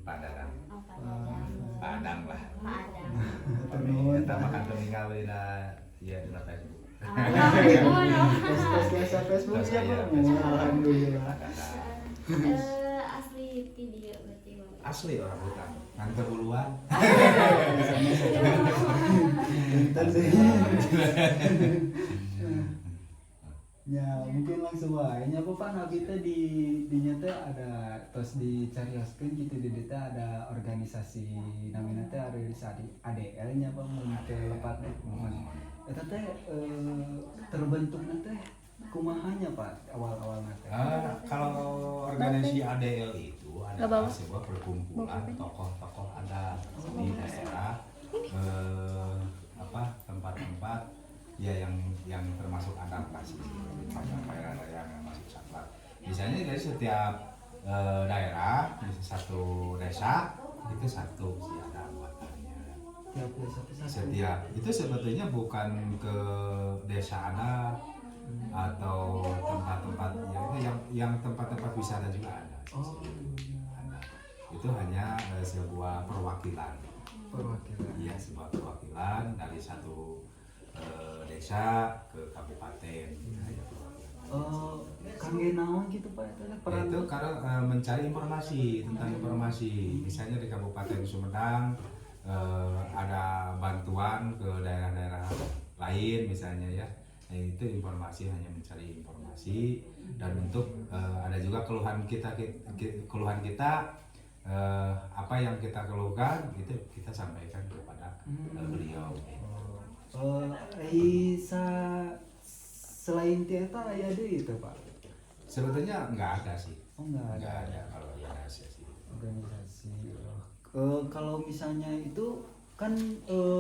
Padang. Oh, Padang. Padang lah. Padang. Kita makan telinga na ya di Facebook. Oh, no. Tes biasa Facebook ya Pak. Alhamdulillah. Asli ti dia berarti Bapak. Asli orang hutan. Nganter buluan. Ya mungkin langsung wae nya Pak nabi teh di nyata ada tos dicarioskeun gitu di deta ada organisasi namina teh ADL nya Pak mun teh lepat teh eta teh terbentukna teh kumahanya Pak awal-awal teh. Kalau organisasi ADL itu adalah sebuah perkumpulan tokoh-tokoh adat di daerah tempat-tempat ya yang termasuk adaptasi daerah yang masuk saklar. Misalnya dari setiap daerah, satu desa itu satu sih ada anggotanya. Setiap itu sebetulnya bukan ke desa adat atau tempat-tempat yang tempat-tempat wisata juga ada. Ada. Itu hanya sebuah perwakilan. Iya, sebuah perwakilan dari satu desa ke kabupaten. Kangge naon gitu Pak Itu karena mencari informasi tentang informasi. Misalnya di Kabupaten Sumedang ada bantuan ke daerah-daerah lain misalnya ya. Nah, itu informasi hanya mencari informasi dan untuk ada juga keluhan kita apa yang kita keluhkan itu kita sampaikan kepada beliau. Selain Tieta aya deui itu Pak. Sebetulnya nggak ada sih. Nggak ada kalau organisasi sih. Organisasi. Kalau misalnya itu kan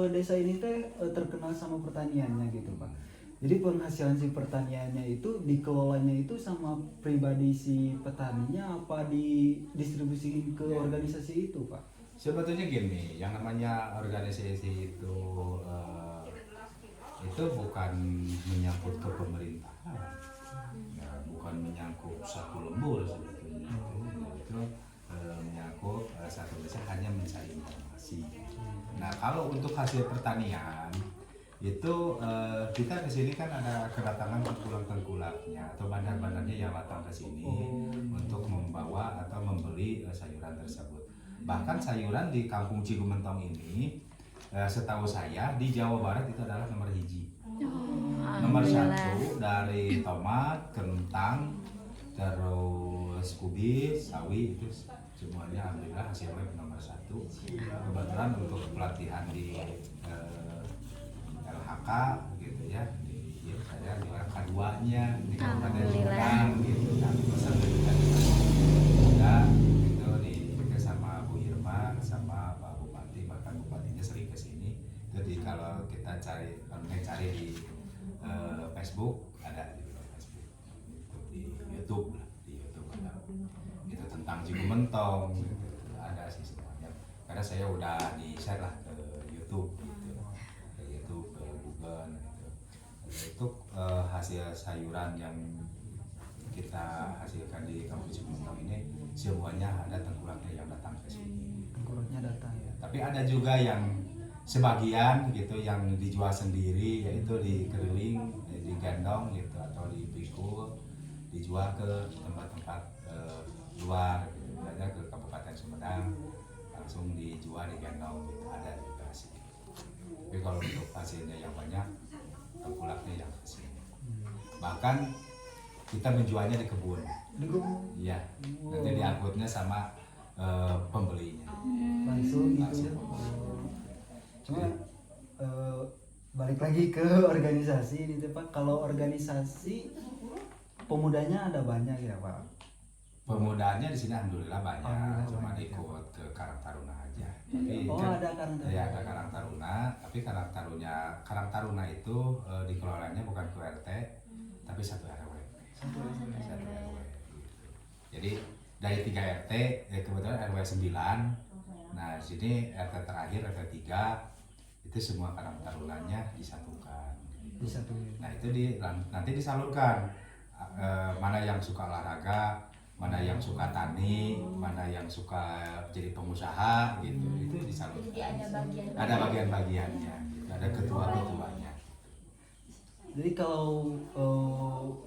desa ini teh terkenal sama pertaniannya gitu Pak. Jadi penghasilan si pertaniannya itu dikelolanya itu sama pribadi si petaninya apa didistribusikan ke organisasi itu Pak? Sebetulnya gini, yang namanya organisasi itu bukan menyangkut ke pemerintahan, ya, bukan menyangkut satu lembur sebetulnya. Itu menyangkut satu desa hanya mencari informasi. Nah kalau untuk hasil pertanian itu kita di sini kan ada kedatangan tengkulak-tengkulaknya atau bandar-bandarnya yang datang ke sini untuk membawa atau membeli sayuran tersebut. Bahkan sayuran di Kampung Cigumentong ini setahu saya di Jawa Barat itu adalah nomor hiji. Nomor satu dari tomat, kentang, terus kubis, sawi itu semuanya alhamdulillah hasilnya nomor satu. Kebetulan untuk pelatihan di LHK gitu ya, saya juara keduanya di Kabupaten Sumedang gitu kan. Itu di sama Bu Irma sama Pak Bupati, bahkan Bupatinya sering kesini. Jadi kalau kita cari di Facebook ada di Facebook, di YouTube ada itu tentang Cigumentong gitu. Ada sih semuanya karena saya udah di share lah ke YouTube gitu, ke Google gitu. Itu hasil sayuran yang kita hasilkan di Kampung Cigumentong ini semuanya ada tengkulaknya yang datang ke sini. Tengkulaknya datang ya. Tapi ada juga yang sebagian gitu yang dijual sendiri, yaitu dikeliling, digendong gitu atau dipikul, dijual ke tempat-tempat luar, gitu. Misalnya ke Kabupaten Sumedang langsung dijual digendong gitu, ada juga sih. Tapi kalau untuk hasilnya yang banyak, tengkulaknya yang kesini. Bahkan kita menjualnya di kebun. Iya. Nanti diangkutnya sama pembelinya. Langsung gitu. Cuma balik lagi ke organisasi gitu Pak. Kalau organisasi pemudanya ada banyak ya Pak. Pemudanya di sini alhamdulillah banyak, cuma ikut ke Karang Taruna aja. Tapi ada Karang Taruna. Ya ada Karang Taruna, tapi Karang Taruna itu dikelolanya bukan ke RT, tapi satu RW. Satu RW. Jadi dari 3 RT, kebetulan RW 9. Nah, di sini RT terakhir, RT 3 itu semua Karang Tarunanya disatukan. Nah, itu nanti disalurkan mana yang suka olahraga mana yang suka tani, mana yang suka jadi pengusaha gitu, itu disalurkan. Jadi ada bagian. Ada bagian-bagiannya, gitu. Ada ketua-ketuanya. Jadi kalau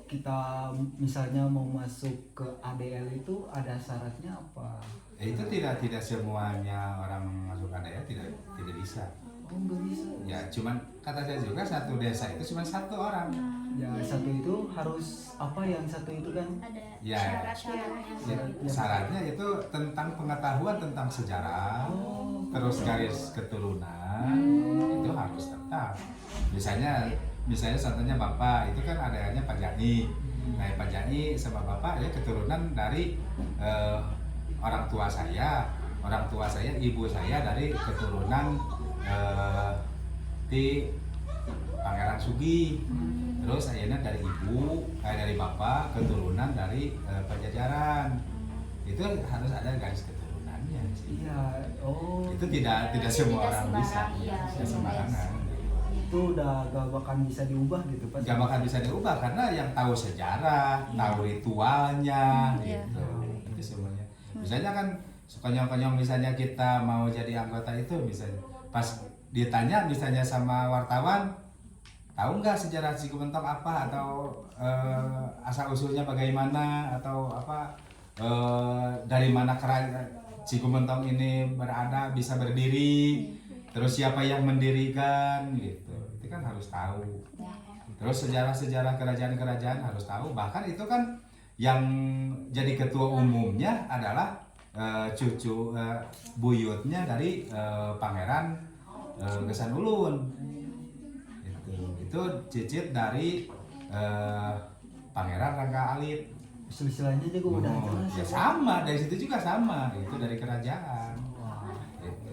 kita misalnya mau masuk ke ADL itu ada syaratnya apa? Itu tidak semuanya orang masuk ADL tidak bisa. Oh, nggak bisa. Ya cuman kata saya juga satu desa itu cuma satu orang. Ya satu itu harus apa, yang satu itu kan Ada Ya. syarat-syaratnya. Ya, syaratnya itu tentang pengetahuan tentang sejarah, terus garis keturunan itu harus tetap. Misalnya contohnya Bapak itu kan adanya Pak Jani. Nah, Pak Jani sama Bapak ya keturunan dari orang tua saya, ibu saya dari keturunan di Pangeran Sugi. Terus ayahnya dari dari bapak keturunan dari Pajajaran. Itu harus ada garis keturunannya sih. iya. Oh, Itu tidak Tidak semua orang sembarang, bisa, iya, tidak iya. sembarangan. itu udah gak bakal bisa diubah gitu Pak. Gak bakal bisa diubah karena yang tahu sejarah, tahu ritualnya, gitu. Itu semuanya. Misalnya kan sekonyong-konyong misalnya kita mau jadi anggota itu, misalnya pas ditanya misalnya sama wartawan, tahu nggak sejarah Cigumentong apa, atau asal usulnya bagaimana, atau apa dari mana kerajaan Cigumentong ini berada bisa berdiri, terus siapa yang mendirikan gitu, itu kan harus tahu. Terus sejarah kerajaan-kerajaan harus tahu, bahkan itu kan yang jadi ketua umumnya adalah cucu buyutnya dari Pangeran Gesan Ulun. Itu cicit dari Pangeran Rangga Alit. Istilahnya juga udah jelas. Ya sama, dari situ juga sama, itu dari kerajaan. Wah. Itu.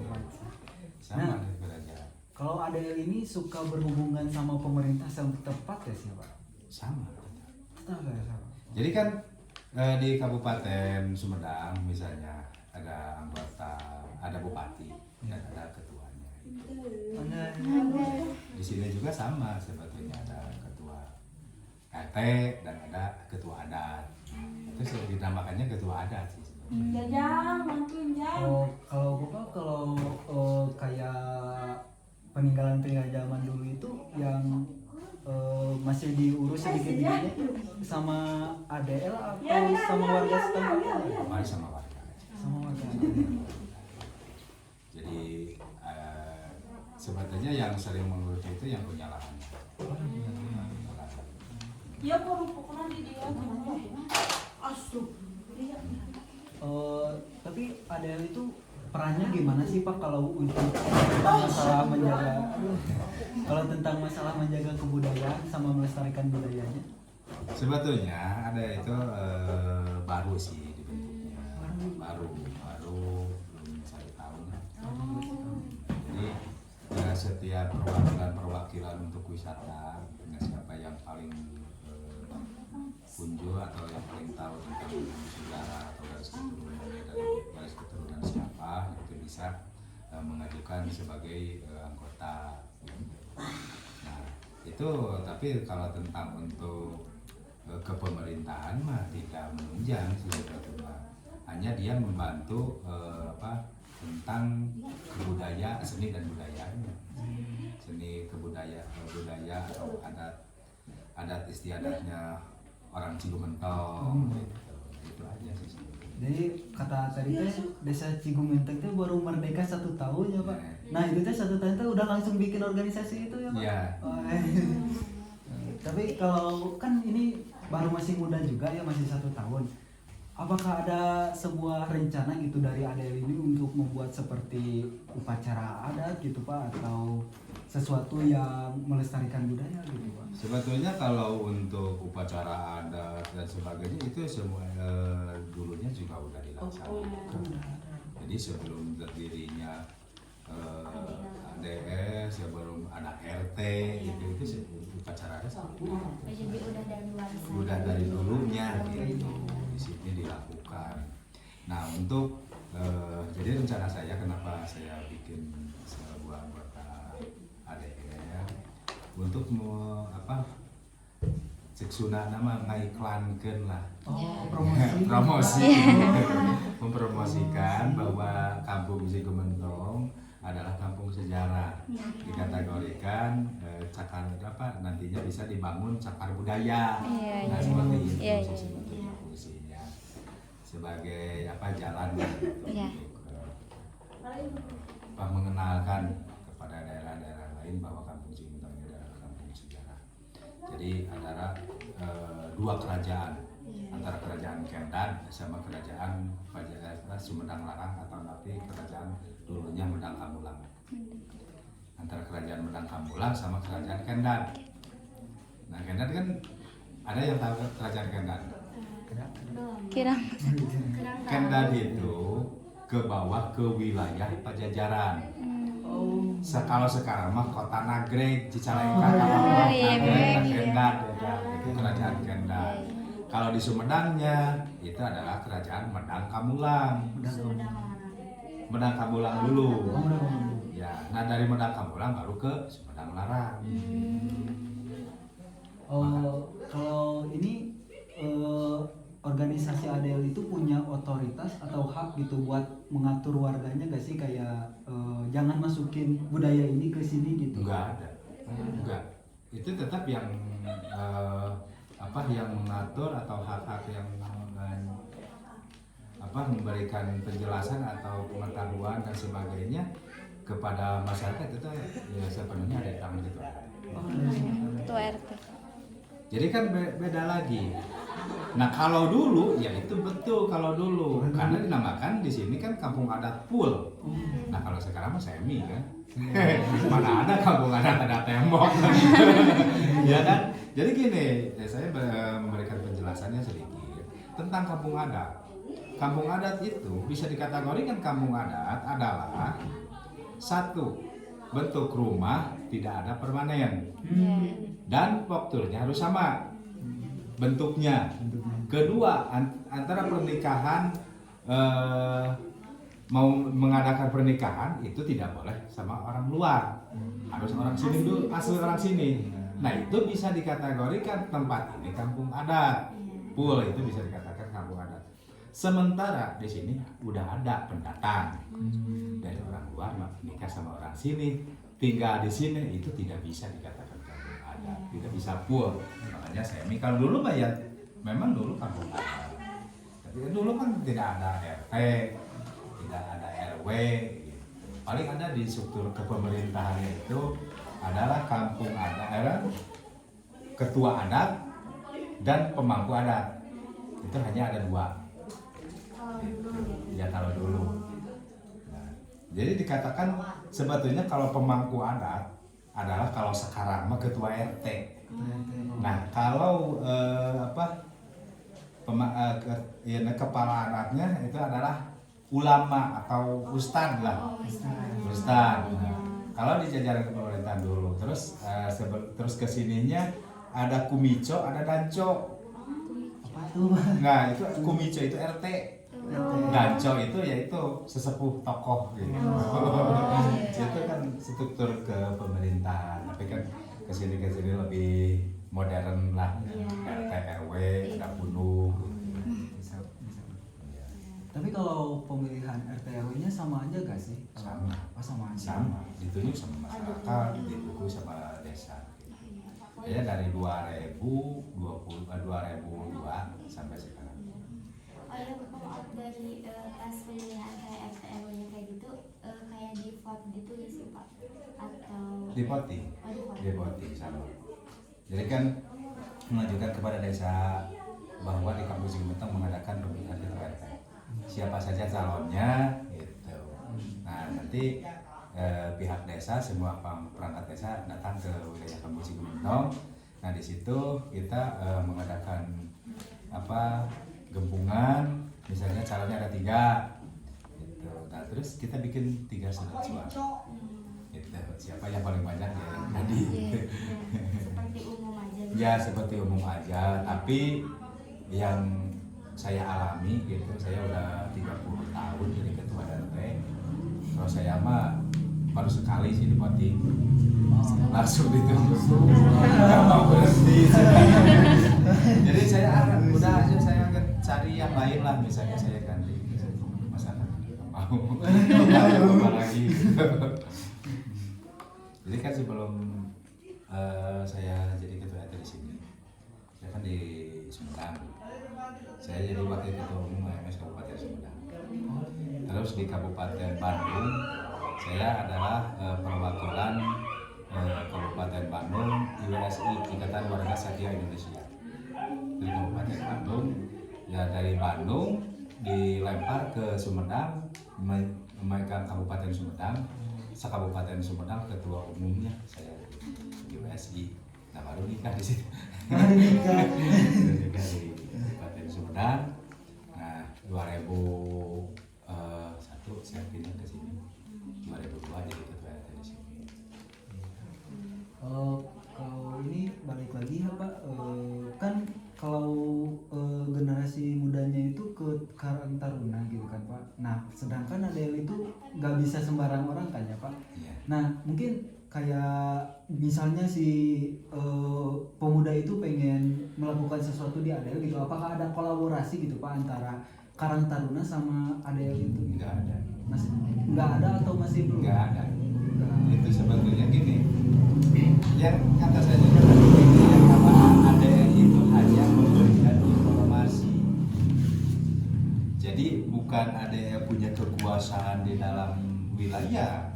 Sama Nah, dari kerajaan. kalau ADL ini suka berhubungan sama pemerintah yang tepat ya sih Pak? Sama. Tetap ya sama. Jadi kan di Kabupaten Sumedang misalnya ada anggota, ada bupati dan ada ketuanya. Di sini juga sama sebetulnya, ada ketua RT dan ada ketua adat. Itu dinamakannya ketua adat sih sebetulnya. Kalau Bapak kayak peninggalan zaman dulu itu yang masih diurus sedikit-sedikitnya sama ADL atau sama warga setempat? Mari sama warga. Sama warga. Jadi sebetulnya yang sering mengurus itu yang punya lahan. Ya pokoknya di dia asuh. Tapi ADL itu perannya gimana sih Pak kalau untuk tentang masalah menjaga kalau tentang masalah menjaga kebudayaan sama melestarikan budayanya? Sebetulnya ada itu baru sih dibentuknya, baru belum 1 tahun. Jadi setiap perwakilan untuk wisata, dengan siapa yang paling kunjung atau yang paling tahu tentang sejarah atau garis keturunan siapa, itu bisa mengajukan sebagai anggota. Nah itu, tapi kalau tentang untuk kepemerintahan mah tidak menunjang sih sebetulnya. Hanya dia membantu tentang seni dan budayanya, budaya atau adat istiadatnya orang Cigumentong gitu. Itu aja sih. Jadi kata tadi teh desa Cigumentong teh baru merdeka 1 tahun ya Pak. Nah itu teh 1 tahun teh udah langsung bikin organisasi itu ya Pak. Iya. Tapi kalau kan ini baru masih muda juga ya, masih 1 tahun. Apakah ada sebuah rencana gitu dari ADL ini untuk membuat seperti upacara adat gitu Pak, atau sesuatu yang melestarikan budaya gitu Pak? Sebetulnya kalau untuk upacara adat dan sebagainya itu semua dulunya juga udah dilaksanakan. Jadi sebelum terdirinya ADS, sebelum ada RT itu upacara adat Jadi udah dari warisan. udah dari dulunya gitu, di sini dilakukan. Nah untuk jadi rencana saya kenapa saya bikin sebuah anggota ADR untuk ceksuna nama ngaiklankeun lah. Oh, promosi. Promosi. Mempromosikan bahwa Kampung Cigumentong adalah kampung sejarah, dikategorikan cakar apa nantinya bisa dibangun cakar budaya. Nah seperti itu sih sebetulnya fungsinya sebagai apa jalan untuk mengenalkan kepada daerah-daerah lain bahwa Kampung Cigumentong ini adalah kampung sejarah. Jadi antara dua kerajaan, antara kerajaan Kendan sama kerajaan Sumedang Larang atau nanti kerajaan dulunya Medang Kamulang. Antara kerajaan Medang Kamulang sama kerajaan Kendan. Nah Kendan kan ada yang tahu kerajaan Kendan? Kirang. Kendan itu ke bawah ke wilayah Pajajaran. Kalau sekarang mah kota Nagreg, Cicalengka, Nagreg, Kendan, itu kerajaan Kendan. Kalau di Sumedangnya itu adalah kerajaan Medang Kamulang. Medang Kamulang dulu. Ya, nah dari Medang Kamulang baru ke Sumedang Larang. Kalau ini organisasi ADL itu punya otoritas atau hak gitu buat mengatur warganya gak sih kayak jangan masukin budaya ini ke sini gitu? Enggak ada. Enggak. Itu tetap yang yang mengatur atau hak-hak yang memberikan penjelasan atau pengetahuan dan sebagainya kepada masyarakat itu ya sepenuhnya ada di tangan ketua RT. Ketua RT. Jadi kan beda lagi. Nah kalau dulu ya itu betul kalau dulu karena dinamakan di sini kan kampung adat Pul. Nah kalau sekarang mah semi kan. Mana ada kampung adat ada tembok. Ya kan. Jadi gini, saya memberikan penjelasannya sedikit tentang kampung adat. Kampung adat itu bisa dikategorikan kampung adat adalah satu, bentuk rumah tidak ada permanen dan strukturnya harus sama bentuknya. Kedua, antara pernikahan mau mengadakan pernikahan itu tidak boleh sama orang luar, harus orang sini dulu, asli orang sini. Nah itu bisa dikategorikan tempat ini kampung adat. Pul itu bisa dikatakan kampung adat. Sementara di sini udah ada pendatang dari orang luar nikah sama orang sini, tinggal di sini itu tidak bisa dikatakan kampung adat, tidak bisa pul. Makanya semi kalau dulu mah ya memang dulu kampung adat. Tapi dulu kan tidak ada RT, tidak ada RW. Gitu. Paling ada di struktur kepemerintahan itu adalah kampung adat, ketua adat dan pemangku adat. Itu hanya ada dua. Ya kalau dulu. Nah, jadi dikatakan sebetulnya kalau pemangku adat adalah kalau sekarang mah ketua RT. Nah kalau kepala adatnya itu adalah ulama atau ustad lah. Ustad. Nah, kalau di jajaran pemerintahan dulu, terus kesininya ada kumico, ada danco. Apa tuh? Nah itu kumico itu RT, danco itu yaitu sesepuh tokoh gitu. Itu kan struktur ke pemerintahan, tapi kan kesini lebih modern lah, RT RW ada gunung. Tapi kalau pemilihan RT RW-nya sama aja gak sih? Sama. Oh, sama aja. Sama, ditunjuk sama masyarakat, didukung sama desa. Ya dari 2002 sampai sekarang. Oh ya, kalau dari pas pemilihan kayak RT RW-nya kayak gitu, kayak di vote gitu ya sih Pak? Atau Di voting. Di voting sama. Jadi kan mengajukan kepada desa bahwa di Kampung Cigumentong mengadakan pemilihan ketua RT. Siapa saja calonnya gitu. Nah nanti pihak desa, semua perangkat desa datang ke wilayah Kampung Cigumentong. Nah di situ kita mengadakan gembungan, misalnya calonnya ada 3 gitu. Nah terus kita bikin 3 surat suara gitu. Siapa yang paling banyak ya tadi. seperti umum aja? Ya seperti umum aja, tapi yang saya alami gitu, saya udah 30 tahun jadi ketua RT. Kalau saya mah baru sekali sih di voting Oh. langsung ditunggu nggak mau berhenti. Jadi saya udah aja saya akan cari yang lain lah, misalnya saya ganti masakan mau apa lagi. Jadi kan sebelum saya jadi ketua RT di sini, saya kan di Sumedang, saya jadi wakil ketua umum AMS Kabupaten Sumedang. Terus di Kabupaten Bandung saya adalah perwakilan Kabupaten Bandung IWSI, Ikatan Warga Satya Indonesia. Di Kabupaten Bandung, ya dari Bandung dilempar ke Sumedang, memegang Kabupaten Sumedang, sekabupaten Sumedang ketua umumnya saya IWSI. Nah baru nikah di sini. Baru nikah. Baru nikah di Kabupaten Sumedang. Nah 2001 saya pindah ke sini. 2002 jadi ketua RT di sini. Kalau ini balik lagi ya Pak, kan kalau generasi mudanya itu ke Karang Taruna gitu kan Pak. Nah sedangkan ADL itu nggak bisa sembarang orang kan ya Pak. Iya. Nah mungkin kayak misalnya si pemuda itu pengen melakukan sesuatu di ADL gitu, apakah ada kolaborasi gitu Pak antara Karang Taruna sama ADL itu? Nggak ada. Masih nggak ada atau masih belum? Nggak ada. Nggak. Itu sebetulnya gini, yang kata saya juga tadi, yang apa ADL itu hanya memberikan informasi. Jadi bukan ADL punya kekuasaan di dalam wilayah,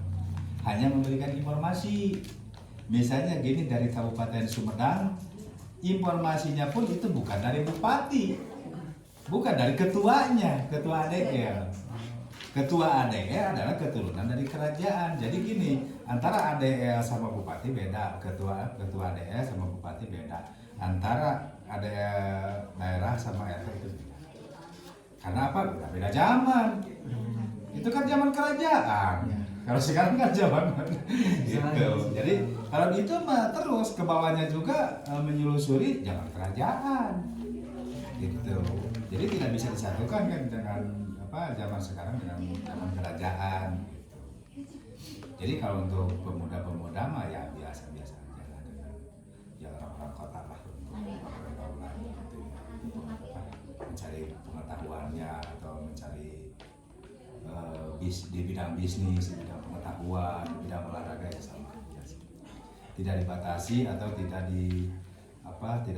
hanya memberikan informasi. Misalnya gini, dari Kabupaten Sumedang, informasinya pun itu bukan dari bupati, bukan dari ketuanya, ketua ADL. Ketua ADL adalah keturunan dari kerajaan. Jadi gini, antara ADL sama bupati beda, ketua ADL sama bupati beda. Antara ADL daerah sama RT itu beda. Karena apa? Udah beda zaman. Itu kan zaman kerajaan. Kalau sekarang kan zaman gitu. Jadi kalau itu mah terus ke bawahnya juga menyelusuri zaman kerajaan. Gitu. Jadi tidak bisa disatukan kan dengan zaman sekarang dengan zaman kerajaan gitu. Jadi kalau untuk pemuda-pemuda mah ya biasa-biasa aja lah dengan ya orang-orang kota lah untuk pergaulan gitu ya, untuk mencari pengetahuannya atau mencari di bidang bisnis, di bidang pengetahuan, di bidang olahraga ya sama aja sih. Tidak dibatasi atau tidak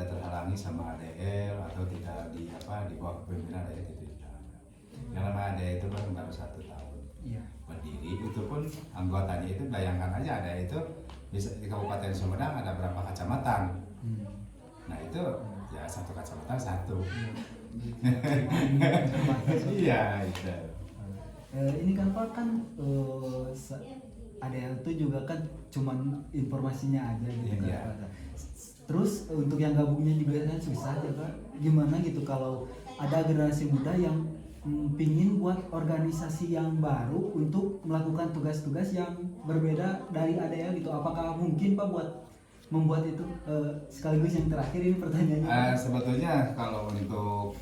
terhalangi sama ADL atau tidak di bawah kepemimpinan ADL itu tidak ada. Yang namanya ADL itu kan baru 1 tahun berdiri, itu pun anggotanya itu bayangkan aja ADL itu di Kabupaten Sumedang ada berapa kecamatan. Nah itu ya 1 kecamatan 1. Iya itu. Ini kan Pak kan ADL itu juga kan cuman informasinya aja gitu kan Iya. Pak. Terus untuk yang gabungnya juga kan susah ya Pak. Gimana gitu kalau ada generasi muda yang pingin buat organisasi yang baru untuk melakukan tugas-tugas yang berbeda dari ADL gitu. Apakah mungkin Pak buat membuat itu? Sekaligus yang terakhir ini pertanyaannya. Sebetulnya kalau untuk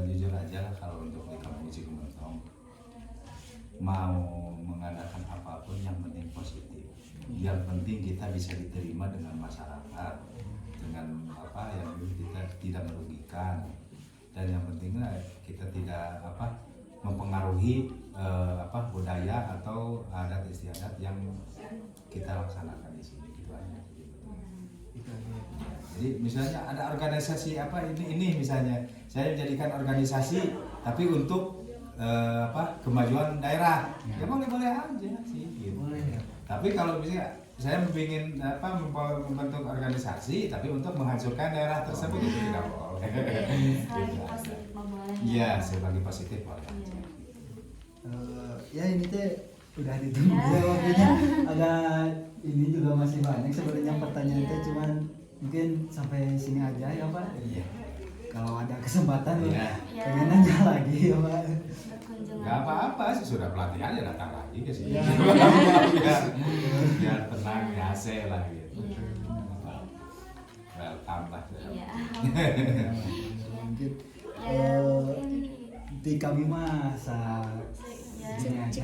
jujur aja lah, kalau untuk di kampung Cikumentong mau mengadakan apapun yang penting positif. Yang penting kita bisa diterima dengan masyarakat, dengan yang kita tidak merugikan, dan yang pentingnya kita tidak mempengaruhi budaya atau adat istiadat yang kita laksanakan di sini gitu aja. Jadi misalnya ada organisasi ini misalnya saya menjadikan organisasi tapi untuk kemajuan daerah, ya boleh aja sih gitu. Boleh ya. Tapi kalau misalnya saya ingin membentuk organisasi tapi untuk menghancurkan daerah tersebut itu tidak boleh. Selagi positif mah boleh. Iya, selagi positif boleh. Ya ini teh udah ditunggu waktunya, agak ini juga masih banyak sebenarnya pertanyaan teh, cuman mungkin sampai sini aja ya Pak. Iya. Kalau ada kesempatan Iya. pengen nanya lagi ya Pak. Berkunjung Nggak lagi. apa-apa sih, sudah pelatihan ya datang lagi ke sini. Iya. Biar tenang ya, AC lah gitu. Iya. Welcome lah. Iya. Mungkin Ya mungkin di kami mah ya, sini aja.